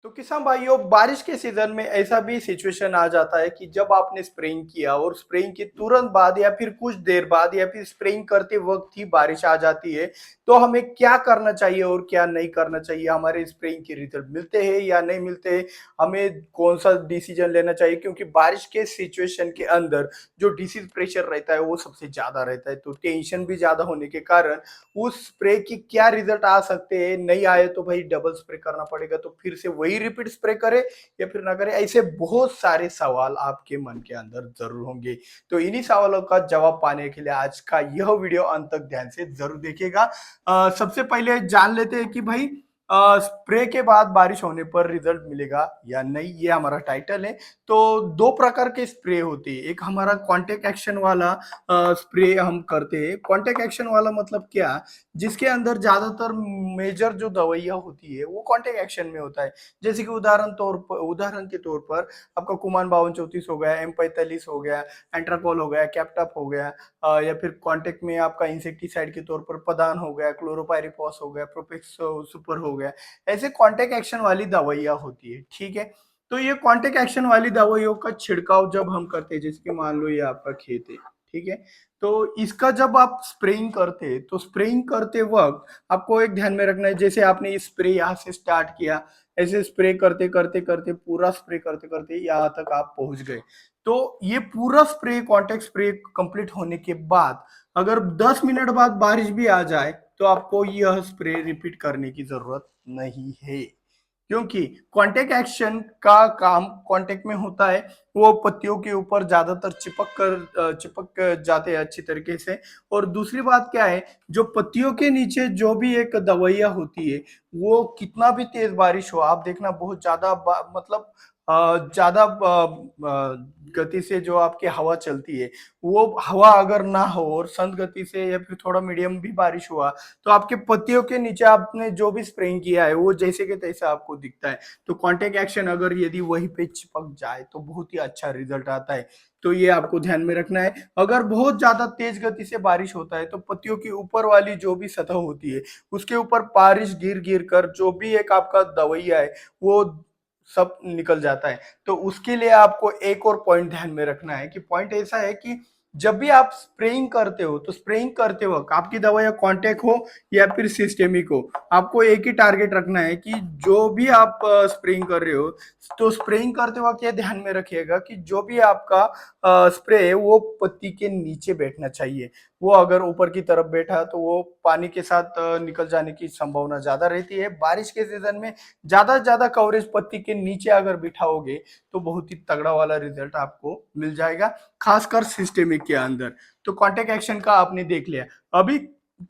तो किसान भाइयों, बारिश के सीजन में ऐसा भी सिचुएशन आ जाता है कि जब आपने स्प्रेइंग किया और स्प्रेइंग के तुरंत बाद या फिर कुछ देर बाद या फिर स्प्रेइंग करते वक्त ही बारिश आ जाती है। तो हमें क्या करना चाहिए और क्या नहीं करना चाहिए? हमारे स्प्रेइंग के रिजल्ट मिलते हैं या नहीं मिलते हैं? हमें कौन सा डिसीजन लेना चाहिए? क्योंकि बारिश के सिचुएशन के अंदर जो डिसीज प्रेशर रहता है वो सबसे ज्यादा रहता है, तो टेंशन भी ज्यादा होने के कारण उस स्प्रे की क्या रिजल्ट आ सकते हैं, नहीं आए तो भाई डबल स्प्रे करना पड़ेगा, तो फिर से वही रिपीट स्प्रे करें या फिर ना करें? ऐसे बहुत सारे सवाल आपके मन के अंदर जरूर होंगे। तो इन्हीं सवालों का जवाब पाने के लिए आज का यह वीडियो अंत तक ध्यान से जरूर देखिएगा। सबसे पहले जान लेते हैं कि भाई स्प्रे के बाद बारिश होने पर रिजल्ट मिलेगा या नहीं, ये हमारा टाइटल है। तो दो प्रकार के स्प्रे होते हैं। एक हमारा कॉन्टेक्ट एक्शन वाला स्प्रे हम करते हैं। कॉन्टेक्ट एक्शन वाला मतलब क्या? जिसके अंदर ज्यादातर मेजर जो दवाइयां होती है वो कॉन्टेक्ट एक्शन में होता है। जैसे कि उदाहरण के तौर पर आपका कुमान 5234 हो गया, M45 हो गया, एंट्राकोल हो गया, कैप्टअप हो गया, या फिर कॉन्टेक्ट में आपका इंसेक्टिसाइड के तौर पर पदान हो गया, क्लोरोपाइरिफॉस हो गया, प्रोपेक्स सुपर हो गया। ऐसे कॉन्टेक्ट एक्शन वाली दवाइयां होती है, ठीक है। तो ये कॉन्टेक्ट एक्शन वाली दवाइयों का छिड़काव जब हम करते हैं, जैसे कि मान लो ये आपका खेत है, ठीक है। तो इसका जब आप स्प्रेइंग करते हैं तो स्प्रेइंग करते वक्त आपको एक ध्यान में रखना है, जैसे आपने स्प्रे यहाँ से स्टार्ट किया, ऐसे स्प्रे करते करते करते पूरा स्प्रे करते करते यहाँ तक आप पहुंच गए। तो ये पूरा स्प्रे, कॉन्टेक्ट स्प्रे कंप्लीट होने के बाद अगर 10 मिनट बाद बारिश भी आ जाए तो आपको यह स्प्रे रिपीट करने की जरूरत नहीं है, क्योंकि कांटेक्ट एक्शन का काम कांटेक्ट में होता है। वो पत्तियों के ऊपर ज्यादातर चिपक जाते हैं अच्छी तरीके से। और दूसरी बात क्या है, जो पत्तियों के नीचे जो भी एक दवाइयाँ होती है, वो कितना भी तेज बारिश हो, आप देखना बहुत ज्यादा मतलब ज्यादा गति से जो आपकी हवा चलती है, वो हवा अगर ना हो और संत गति से या फिर थोड़ा मीडियम भी बारिश हुआ, तो आपके पत्तियों के नीचे आपने जो भी स्प्रेइंग किया है वो जैसे के तैसे आपको दिखता है। तो कांटेक्ट एक्शन अगर यदि वहीं पे चिपक जाए तो बहुत ही अच्छा रिजल्ट आता है। तो ये आपको ध्यान में रखना है। अगर बहुत ज्यादा तेज गति से बारिश होता है तो पत्तियों की ऊपर वाली जो भी सतह होती है उसके ऊपर बारिश गिर गिर कर जो भी एक आपका दवाइया है वो सब निकल जाता है। तो उसके लिए आपको एक और पॉइंट ध्यान में रखना है कि पॉइंट ऐसा है कि जब भी आप स्प्रेइंग करते हो तो स्प्रेइंग करते वक्त आपकी दवा या कॉन्टेक्ट हो या फिर सिस्टेमिक हो, आपको एक ही टारगेट रखना है कि जो भी आप स्प्रेइंग कर रहे हो, तो स्प्रेइंग करते वक्त ये ध्यान में रखिएगा कि जो भी आपका स्प्रे है वो पत्ती के नीचे बैठना चाहिए। वो अगर ऊपर की तरफ बैठा तो वो पानी के साथ निकल जाने की संभावना ज्यादा रहती है। बारिश के सीजन में ज्यादा से ज्यादा कवरेज पत्ती के नीचे अगर बिठाओगे तो बहुत ही तगड़ा वाला रिजल्ट आपको मिल जाएगा, खासकर सिस्टेमिक के अंदर। तो कॉन्टेक्ट एक्शन का आपने देख लिया। अभी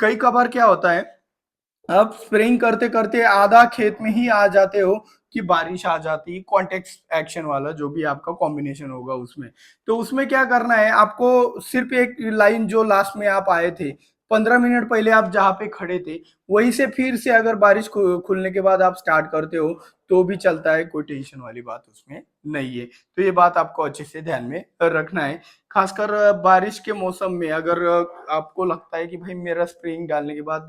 कई कबार क्या होता है, आप स्प्रेइंग करते करते आधा खेत में ही आ जाते हो कि बारिश आ जाती है, कॉन्टेक्ट एक्शन वाला जो भी आपका कॉम्बिनेशन होगा उसमें। तो उसमें क्या करना है आपको, सिर्फ एक लाइन जो लास्ट में आप आए थे, 15 मिनट पहले आप जहाँ पे खड़े थे वहीं से फिर से अगर बारिश खुलने के बाद आप स्टार्ट करते हो तो भी चलता है, कोई टेंशन वाली बात उसमें नहीं है। तो ये बात आपको अच्छे से ध्यान में रखना है। खासकर बारिश के मौसम में अगर आपको लगता है कि भाई मेरा स्प्रेइंग डालने के बाद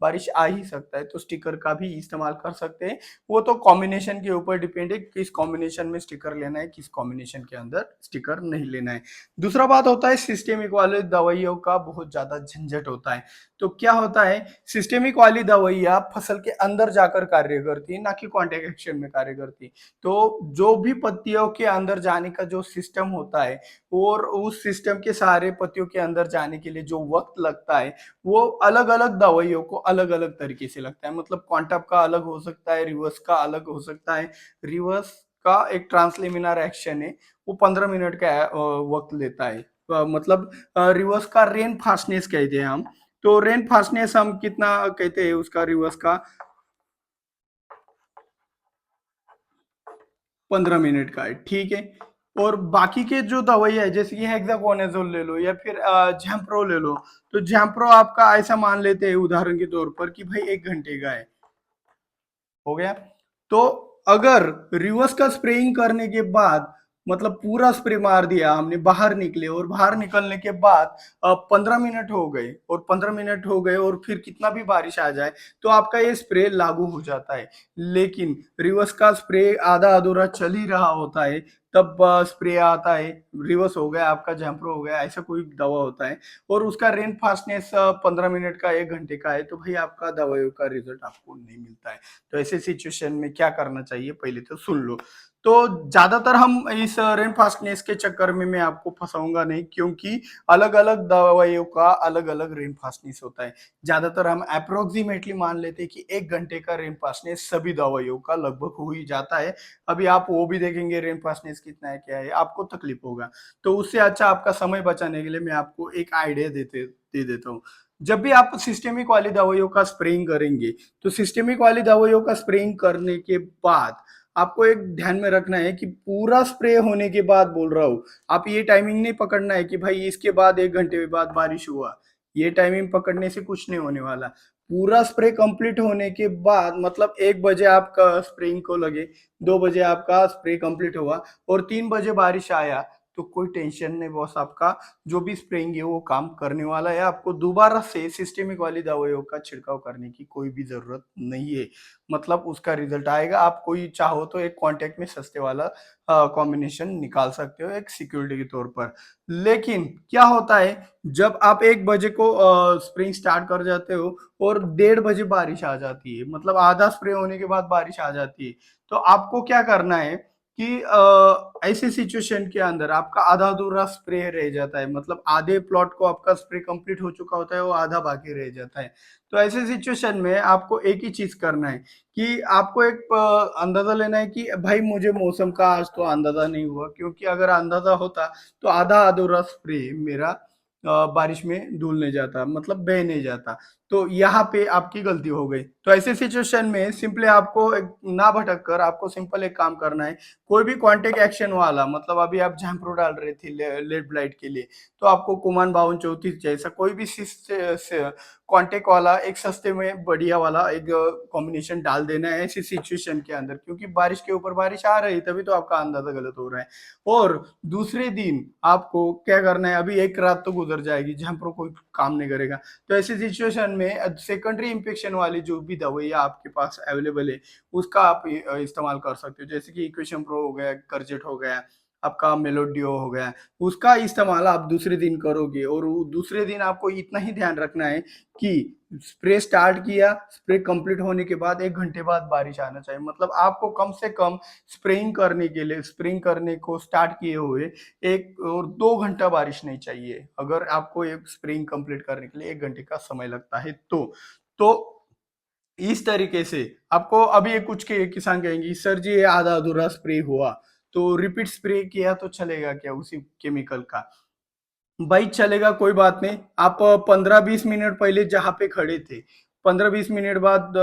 बारिश आ ही सकता है, तो स्टिकर का भी इस्तेमाल कर सकते हैं। वो तो कॉम्बिनेशन के ऊपर डिपेंड है, किस कॉम्बिनेशन में स्टिकर लेना है, किस कॉम्बिनेशन के अंदर स्टिकर नहीं लेना है। दूसरा बात होता है सिस्टेमिक वाले दवाइयों का बहुत ज्यादा झंझट होता है। तो क्या होता है, सिस्टेमिक वाली दवाइयाँ फसल के अंदर जाकर कार्य करती है, ना कि कॉन्टेक्ट एक्शन में कार्य करती। तो जो भी पत्तियों के अंदर जाने का जो सिस्टम होता है और उस सिस्टम के सारे पत्तियों के अंदर जाने के लिए जो वक्त लगता है, वो अलग अलग दवाइयों को अलग अलग तरीके से लगता है। मतलब क्वांटम का अलग हो सकता है, रिवर्स का अलग हो सकता है। रिवर्स का एक ट्रांसलेमिनार एक्शन है, वो 15 मिनट का वक्त लेता है। मतलब रिवर्स का रेन फास्टनेस कहते हैं हम। तो रेन फास्टनेस हम कितना कहते हैं उसका, रिवर्स का 15 मिनट का है, ठीक है। और बाकी के जो दवाई है जैसे कि हेक्साकोनाजोल ले लो या फिर जैम्प्रो ले लो, तो जैम्प्रो आपका ऐसा मान लेते हैं उदाहरण के तौर पर कि भाई 1 घंटे का है, हो गया। तो अगर रिवर्स का स्प्रेइंग करने के बाद मतलब पूरा स्प्रे मार दिया हमने, बाहर निकले और बाहर निकलने के बाद 15 मिनट हो गए और 15 मिनट हो गए और फिर कितना भी बारिश आ जाए, तो आपका ये स्प्रे लागू हो जाता है। लेकिन रिवर्स का स्प्रे आधा-अधूरा चल ही रहा होता है, तब स्प्रे आता है, रिवर्स हो गया, आपका जैम्प्रो हो गया, ऐसा कोई दवा होता है और उसका रेन फास्टनेस 15 मिनट का, 1 घंटे का है, तो भई आपका दवाइयों का रिज़ल्ट आपको नहीं मिलता है। तो ऐसे सिचुएशन में क्या करना चाहिए, पहले तो सुन लो। तो ज़्यादातर हम इस रेन फास्टनेस के चक्कर में मैं आपको फँसाऊँगा नहीं, क्योंकि अलग-अलग दवाइयों का अलग-अलग रेन फास्टनेस होता है। ज़्यादातर हम अप्रॉक्सिमेटली मान लेते हैं कि 1 घंटे का रेन फास्टनेस सभी दवाइयों का लगभग हो ही जाता है। अभी आप वो भी देखेंगे रेन फास्टनेस कितना है, क्या है, आपको तकलीफ होगा। तो उससे अच्छा आपका समय बचाने के लिए मैं आपको एक आइडिया दे देता हूँ। जब भी आप सिस्टेमिक वाली दवाइयों का स्प्रेइंग करेंगे, तो सिस्टेमिक वाली दवाइयों का स्प्रेइंग करने के बाद आपको एक ध्यान में रखना है कि पूरा स्प्रे होने के बाद बोल रहा हूँ, आप ये टाइमिंग नहीं पकड़ना है कि भाई इसके बाद 1 घंटे बाद बारिश हुआ। ये टाइमिंग पकड़ने से कुछ नहीं होने वाला। पूरा स्प्रे कंप्लीट होने के बाद मतलब 1 बजे आपका स्प्रेइंग को लगे, 2 बजे आपका स्प्रे कंप्लीट हुआ और 3 बजे बारिश आया, तो कोई टेंशन नहीं बॉस, आपका जो भी स्प्रेइंग है वो काम करने वाला है। आपको दोबारा से सिस्टेमिक वाली दवाइयों का छिड़काव करने की कोई भी ज़रूरत नहीं है। मतलब उसका रिजल्ट आएगा। आप कोई चाहो तो एक कॉन्टैक्ट में सस्ते वाला कॉम्बिनेशन निकाल सकते हो एक सिक्योरिटी के तौर पर। लेकिन क्या होता है, जब आप 1 बजे को स्प्रेइंग स्टार्ट कर जाते हो और 1:30 बजे बारिश आ जाती है, मतलब आधा स्प्रे होने के बाद बारिश आ जाती है, तो आपको क्या करना है कि ऐसे सिचुएशन के अंदर आपका आधा-अधूरा स्प्रे रह जाता है, मतलब आधे प्लॉट को आपका स्प्रे कंप्लीट हो चुका होता है, वो आधा बाकी रह जाता है। तो ऐसे सिचुएशन में आपको एक ही चीज़ करना है कि आपको एक अंदाज़ा लेना है कि भाई मुझे मौसम का आज तो अंदाज़ा नहीं हुआ, क्योंकि अगर अंदाज़ा होता तो आधा-अधूरा स्प्रे मेरा बारिश में धुल नहीं जाता, मतलब बह नहीं जाता। तो यहाँ पे आपकी गलती हो गई। तो ऐसे सिचुएशन में सिंपली आपको एक ना भटक कर आपको सिंपल एक काम करना है, कोई भी कॉन्टेक्ट एक्शन वाला, मतलब अभी आप जैम्प्रो डाल रहे थे लेड ब्लाइट के लिए, तो आपको कुमान 5234 जैसा कोई भी कॉन्टेक्ट वाला एक सस्ते में बढ़िया वाला एक कॉम्बिनेशन डाल देना है ऐसी सिचुएशन के अंदर, क्योंकि बारिश के ऊपर बारिश आ रही है, तभी तो आपका अंदाजा गलत हो रहा है। और दूसरे दिन आपको क्या करना है, अभी एक रात तो गुजर जाएगी, जैम्प्रो कोई काम नहीं करेगा। तो ऐसी सिचुएशन में सेकेंडरी इंफेक्शन वाली जो भी दवाइयाँ आपके पास अवेलेबल है, उसका आप इस्तेमाल कर सकते हो। जैसे कि इक्वेशन प्रो हो गया, कर्जेट हो गया, आपका मेलोडियो हो गया, उसका इस्तेमाल आप दूसरे दिन करोगे और वो दूसरे दिन आपको इतना ही ध्यान रखना है कि स्प्रे स्टार्ट किया, स्प्रे कंप्लीट होने के बाद 1 घंटे बाद बारिश आना चाहिए। मतलब आपको कम से कम स्प्रेइंग करने के लिए, स्प्रेइंग करने को स्टार्ट किए हुए 1 और 2 घंटा बारिश नहीं चाहिए। अगर आपको एक स्प्रेइंग कंप्लीट करने के लिए 1 घंटे का समय लगता है तो। तो इस तरीके से आपको अभी ये कुछ के किसान कहेंगे, सर जी ये आधा-अधूरा स्प्रे हुआ, तो रिपीट स्प्रे किया तो चलेगा क्या उसी केमिकल का? भाई चलेगा, कोई बात नहीं। आप 15-20 मिनट पहले जहाँ पे खड़े थे, 15-20 मिनट बाद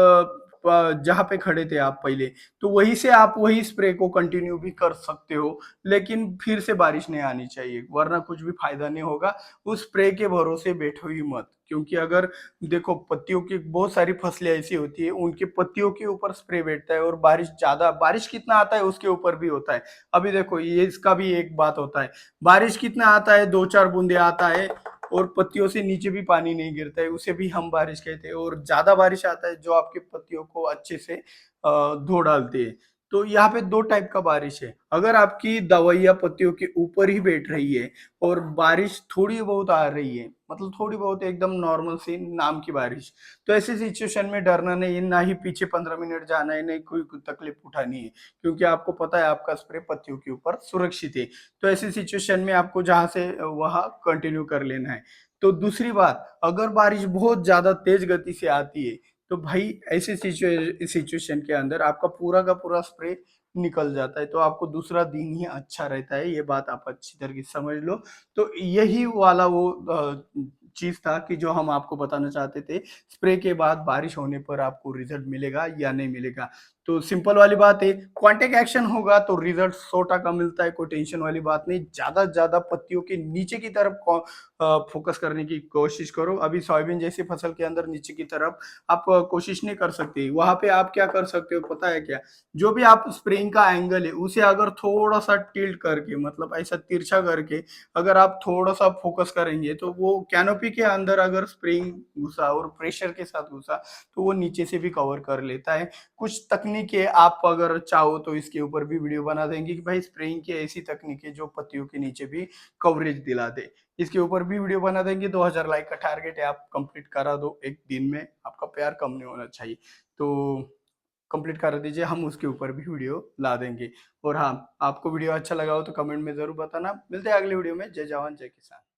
जहाँ पे खड़े थे आप पहले, तो वहीं से आप वही स्प्रे को कंटिन्यू भी कर सकते हो, लेकिन फिर से बारिश नहीं आनी चाहिए, वरना कुछ भी फायदा नहीं होगा। उस स्प्रे के भरोसे बैठो ही मत, क्योंकि अगर देखो पत्तियों की बहुत सारी फसलें ऐसी होती है, उनके पत्तियों के ऊपर स्प्रे बैठता है और बारिश कितना आता है उसके ऊपर भी होता है। अभी देखो ये इसका भी एक बात होता है, बारिश कितना आता है, 2-4 बूंदे आता है और पत्तियों से नीचे भी पानी नहीं गिरता है, उसे भी हम बारिश कहते हैं। और ज्यादा बारिश आता है जो आपकी पत्तियों को अच्छे से धो डालती है। तो यहाँ पे 2 टाइप का बारिश है। अगर आपकी दवाइयाँ पत्तियों के ऊपर ही बैठ रही है और बारिश थोड़ी बहुत आ रही है, मतलब थोड़ी बहुत एकदम नॉर्मल सी नाम की बारिश, तो ऐसी सिचुएशन में डरना नहीं है, ना ही पीछे 15 मिनट जाना है, नहीं कोई तकलीफ उठानी है, क्योंकि आपको पता है आपका स्प्रे पत्तियों के ऊपर सुरक्षित है। तो ऐसी सिचुएशन में आपको जहाँ से वहाँ कंटिन्यू कर लेना है। तो दूसरी बात, अगर बारिश बहुत ज़्यादा तेज़ गति से आती है, तो भाई ऐसी सिचुएशन के अंदर आपका पूरा का पूरा स्प्रे निकल जाता है, तो आपको दूसरा दिन ही अच्छा रहता है, ये बात आप अच्छी तरीके से समझ लो। तो यही वाला वो चीज़ था कि जो हम आपको बताना चाहते थे, स्प्रे के बाद बारिश होने पर आपको रिज़ल्ट मिलेगा या नहीं मिलेगा। तो सिंपल वाली बात है, कॉन्टैक्ट एक्शन होगा तो रिजल्ट 100% मिलता है, कोई टेंशन वाली बात नहीं। ज़्यादा से ज़्यादा पत्तियों के नीचे की तरफ फोकस करने की कोशिश करो। अभी सोयाबीन जैसी फसल के अंदर नीचे की तरफ आप कोशिश नहीं कर सकते। वहाँ पे आप क्या कर सकते हो पता है क्या? जो भी आप स्प्रेइंग का एंगल है, उसे अगर थोड़ा-सा टिल्ट करके मतलब ऐसा तिरछा करके अगर आप थोड़ा-सा फोकस करेंगे, तो वो कैनोपी के अंदर अगर स्प्रेइंग घुसा और प्रेशर के साथ घुसा, तो वो नीचे से भी कवर कर लेता है। कुछ तकनीकें आप अगर चाहो तो इसके ऊपर भी वीडियो बना देंगे कि भाई स्प्रेइंग की ऐसी तकनीकें जो पत्तियों के नीचे भी कवरेज दिला दे। इसके ऊपर भी वीडियो बना देंगे। 2000 लाइक का टारगेट है, आप कंप्लीट करा दो एक दिन में, आपका प्यार कम नहीं होना चाहिए। तो कंप्लीट कर दीजिए, हम उसके ऊपर भी वीडियो ला देंगे। और हाँ, आपको वीडियो अच्छा लगा हो तो कमेंट में ज़रूर बताना। मिलते हैं अगले वीडियो में। जय जवान जय किसान।